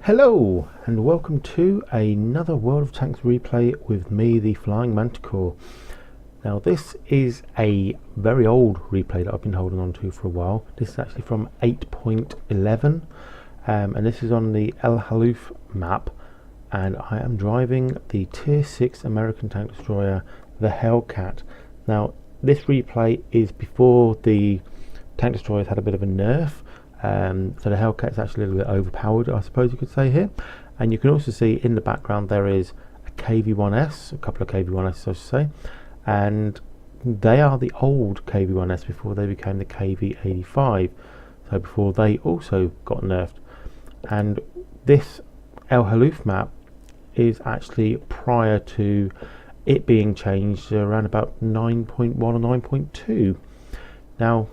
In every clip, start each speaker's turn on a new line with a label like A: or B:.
A: Hello and welcome to another World of Tanks replay with me, the Flying Manticore. Now this is a very old replay that I've been holding on to for a while. This is actually from 8.11 and this is on the Halluf map, and I am driving the tier 6 American tank destroyer, the Hellcat. Now this replay is before the tank destroyers had a bit of a nerf. So the Hellcat is actually a little bit overpowered, I suppose you could say here. And you can also see in the background there is a KV-1S, a couple of KV-1S I should say, and they are the old KV-1S before they became the KV-85, so before they also got nerfed. And this El Halluf map is actually prior to it being changed around about 9.1 or 9.2. Now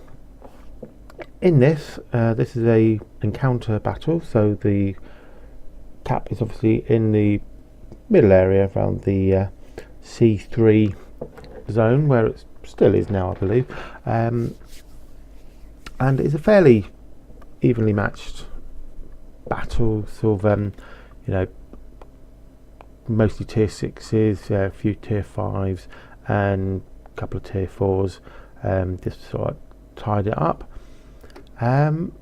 A: in this, this is a encounter battle, so the cap is obviously in the middle area around the C3 zone, where it still is now, I believe, and it's a fairly evenly matched battle, sort of, you know, mostly tier 6s, a few tier 5s and a couple of tier 4s, just sort of tied it up. And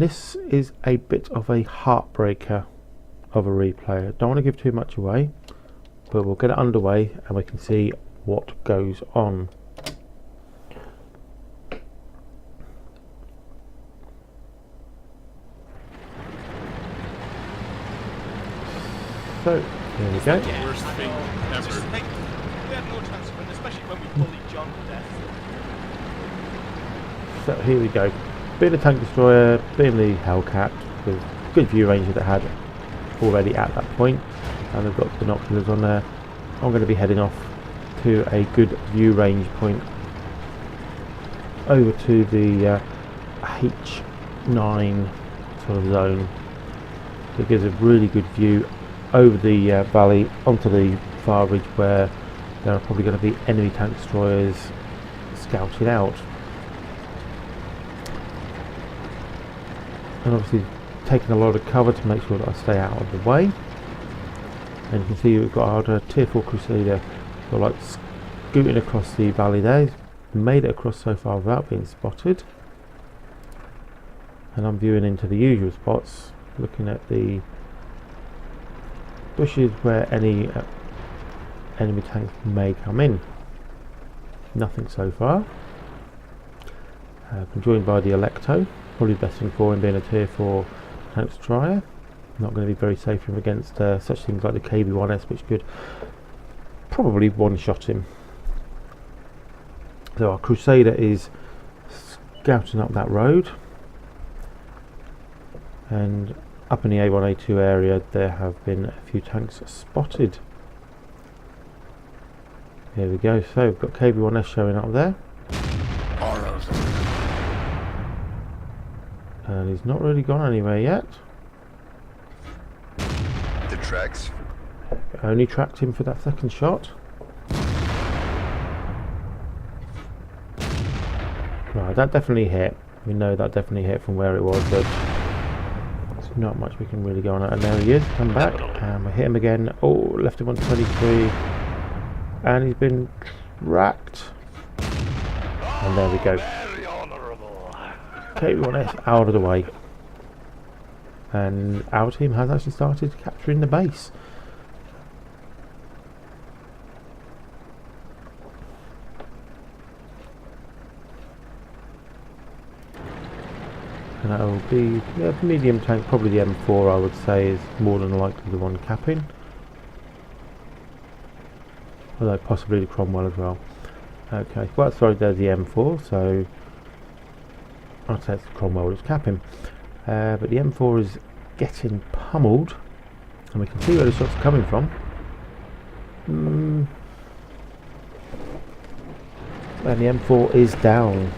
A: this is a bit of a heartbreaker of a replay. I don't want to give too much away, but we'll get it underway and we can see what goes on. So here we go.
B: Worst thing ever. We had no chance to win, especially when we bullied John to death.
A: So here we go. Being a tank destroyer, being the Hellcat, with good view range that it had already at that point, and they've got binoculars on there. I'm going to be heading off to a good view range point over to the H9 sort of zone. It gives a really good view over the valley onto the far ridge, where there are probably going to be enemy tank destroyers scouted out. And obviously taking a lot of cover to make sure that I stay out of the way. And you can see we've got our tier 4 Crusader sort of like scooting across the valley there. He's made it across so far without being spotted. And I'm viewing into the usual spots, looking at the bushes where any enemy tanks may come in. Nothing so far. I've been joined by the Electo. Probably the best thing for him being a tier 4 tank destroyer. Not going to be very safe for him against such things like the KV-1S, which could probably one-shot him. So our Crusader is scouting up that road, and up in the A1, A2 area there have been a few tanks spotted. Here we go, so we've got KV-1S showing up there. And he's not really gone anywhere yet.
C: The tracks.
A: Only tracked him for that second shot. Right, that definitely hit. We know that definitely hit from where it was, but there's not much we can really go on. And there he is, come back, and we hit him again. Oh, left him on 23, and he's been tracked. And there we go. KV-1S out of the way, and our team has actually started capturing the base. And that will be medium tank, probably the M4 I would say is more than likely the one capping, although possibly the Cromwell as well. Okay, well sorry, there's the M4, so I'd say it's Cromwell that's capping, but the M4 is getting pummeled, and we can see where the shots are coming from. And the M4 is down.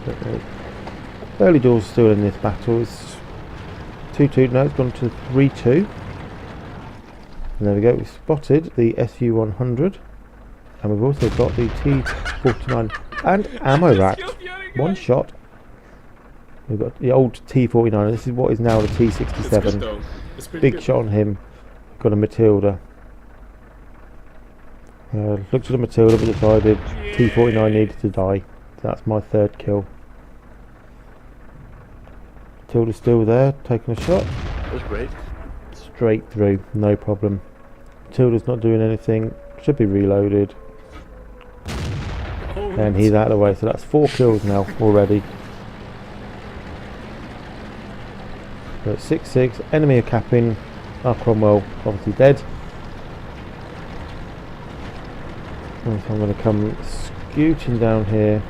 A: But early doors still in this battle. It's 2-2, no, it's gone to 3-2. And there we go, we've spotted the SU-100. And we've also got the T-49 and ammo rack. One shot We've got the old T49. This is what is now the
C: It's good
A: T67.
C: though. It's pretty
A: Big
C: good.
A: shot on him. Got a Matilda. Looked at the Matilda but decided T49 needed to die. That's my third kill. Matilda's still there, taking a shot.
D: That was great.
A: Straight through, no problem. Matilda's not doing anything. Should be reloaded.
C: Oh,
A: And he's out of the way. So that's 4 kills now already. So it's 6-6. Enemy are capping. Our Cromwell obviously dead. And so I'm going to come scooting down here.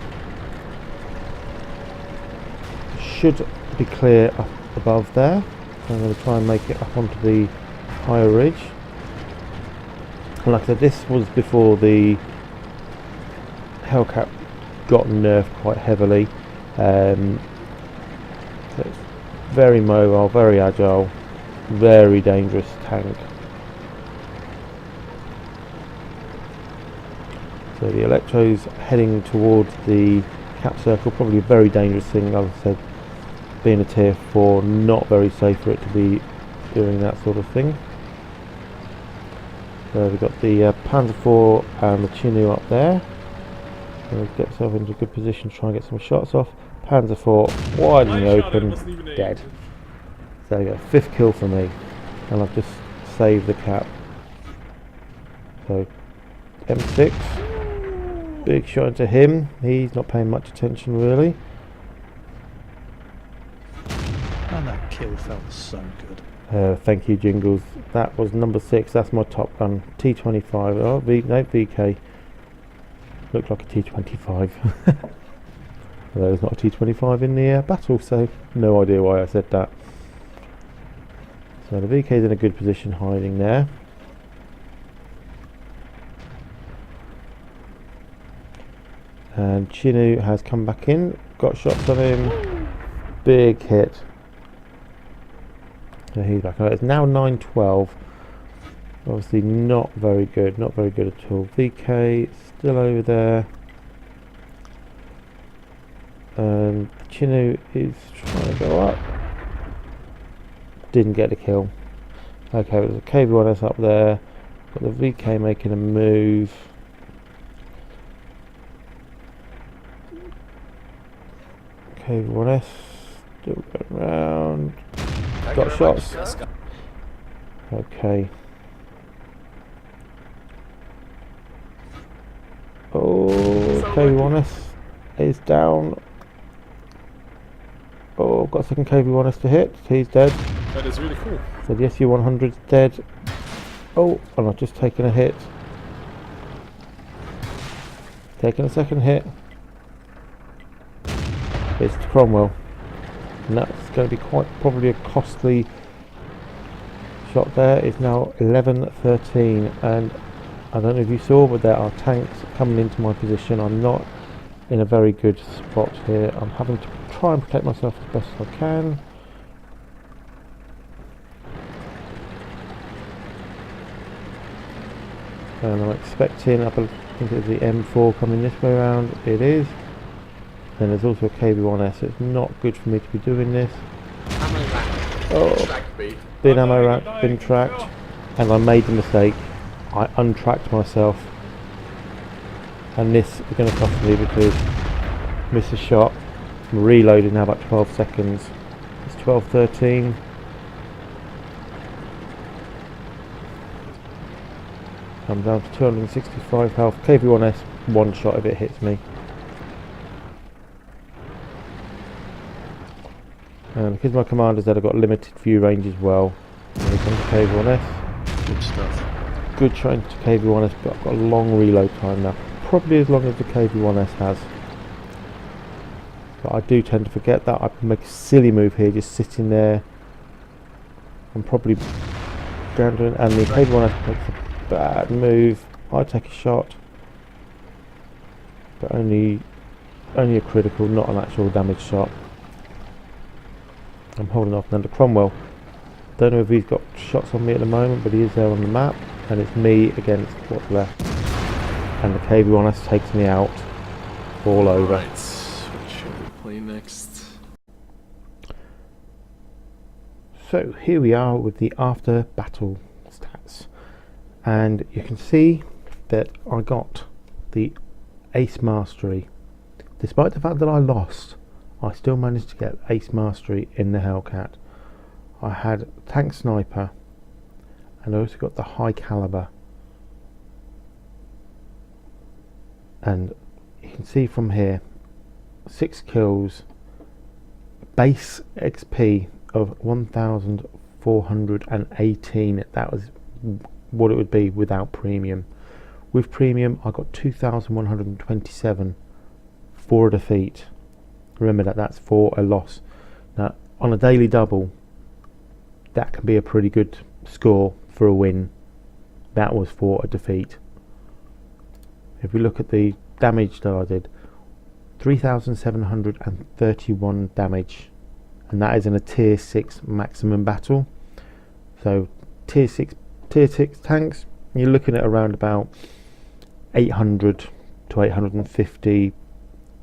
A: Should be clear up above there. So I'm going to try and make it up onto the higher ridge. And like I said, this was before the Hellcat got nerfed quite heavily. So it's very mobile, very agile, very dangerous tank. So the Electro's heading towards the cap circle, probably a very dangerous thing. Like I said, being a tier 4, not very safe for it to be doing that sort of thing. So we've got the Panzer IV and the Chinook up there. So get yourself into a good position to try and get some shots off. Panzer IV wide in the open, dead. So there you go, 5th kill for me. And I've just saved the cap. So M6, big shot into him. He's not paying much attention really.
D: And that kill felt so good.
A: Thank you, Jingles. That was number 6. That's my top gun. T25. Oh, no, VK. Looked like a T25. There's not a T25 in the battle, so no idea why I said that. So the VK's in a good position hiding there. And Chinook has come back in. Got shots on him. Big hit. So he's back. It's now 9-12. Obviously not very good. Not very good at all. VK still over there. And Chinook is trying to go up. Didn't get the kill. Okay, there's a KV1S up there. Got the VK making a move. KV1S still going around. Got shots. Okay. Oh, KV1S is down. Oh, got a second KV1S to hit. He's dead.
C: That is really cool.
A: So the SU-100's dead. Oh, and I've just taken a hit. Taking a second hit. It's Cromwell. And that's going to be quite probably a costly shot there. It's now 11-13, and I don't know if you saw, but there are tanks coming into my position. I'm not in a very good spot here. I'm having to try and protect myself as best as I can. And I'm expecting, I think it's the M4 coming this way around. It is. Then there's also a KV1S, so it's not good for me to be doing this. Oh, bin ammo rack, been tracked, and I made the mistake. I untracked myself, and this is going to cost me because I missed a shot. I'm reloading now, about 12 seconds. It's 12-13. I'm down to 265 health. KV1S, one shot if it hits me. And because my commander's dead, I've got limited view range as well. Here comes the KV1S.
D: Good stuff.
A: Good shot into KV1S, but I've got a long reload time now. Probably as long as the KV1S has. But I do tend to forget that. I can make a silly move here, just sitting there. I'm probably grounding, and the KV1S makes a bad move. I take a shot, but only a critical, not an actual damage shot. I'm holding off under Cromwell. Don't know if he's got shots on me at the moment, but he is there on the map, and it's me against what's left. And the KV1S takes me out all over.
C: Right, what should we play next?
A: So here we are with the after battle stats, and you can see that I got the Ace Mastery. Despite the fact that I lost, I still managed to get Ace Mastery in the Hellcat. I had Tank Sniper, and I also got the High Caliber. And you can see from here, 6 kills, base XP of 1,418. That was what it would be without premium. With premium, I got 2,127 for a defeat. Remember that that's for a loss. Now, on a daily double, that can be a pretty good score for a win. That was for a defeat. If we look at the damage that I did, 3,731 damage, and that is in a tier 6 maximum battle. So tier 6 tanks, you're looking at around about 800 to 850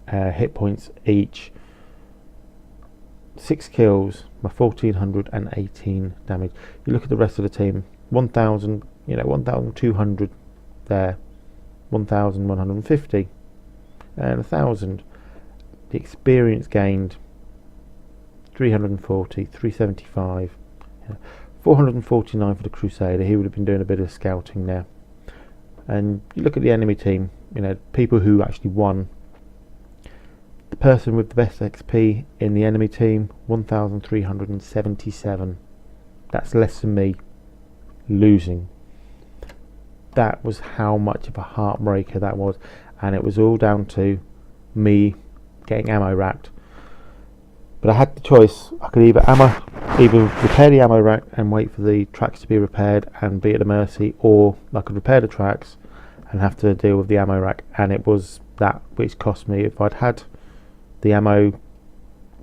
A: hit points each. 6 kills, my 1,418 damage. You look at the rest of the team, 1,000, 1,200 there, 1,150 and 1,000. The experience gained 340, 375, 449 for the Crusader. He would have been doing a bit of scouting there. And you look at the enemy team, people who actually won. The person with the best XP in the enemy team, 1,377. That's less than me losing. That was how much of a heartbreaker that was, and it was all down to me getting ammo racked. But I had the choice. I could either repair the ammo rack and wait for the tracks to be repaired and be at the mercy, or I could repair the tracks and have to deal with the ammo rack, and it was that which cost me. If I'd had the ammo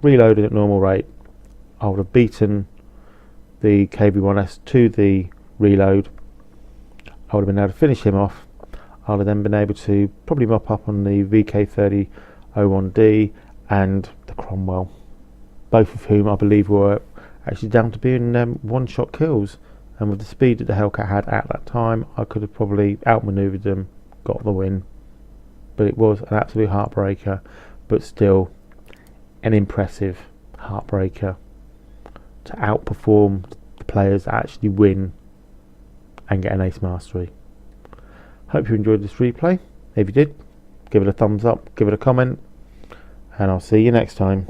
A: reloaded at normal rate, I would have beaten the KV-1S to the reload. I would have been able to finish him off. I would have then been able to probably mop up on the VK30-01D and the Cromwell, both of whom I believe were actually down to being one-shot kills. And with the speed that the Hellcat had at that time, I could have probably outmaneuvered them, got the win. But it was an absolute heartbreaker, but still an impressive heartbreaker to outperform the players that actually win and get an Ace Mastery. Hope you enjoyed this replay. If you did, give it a thumbs up, give it a comment, and I'll see you next time.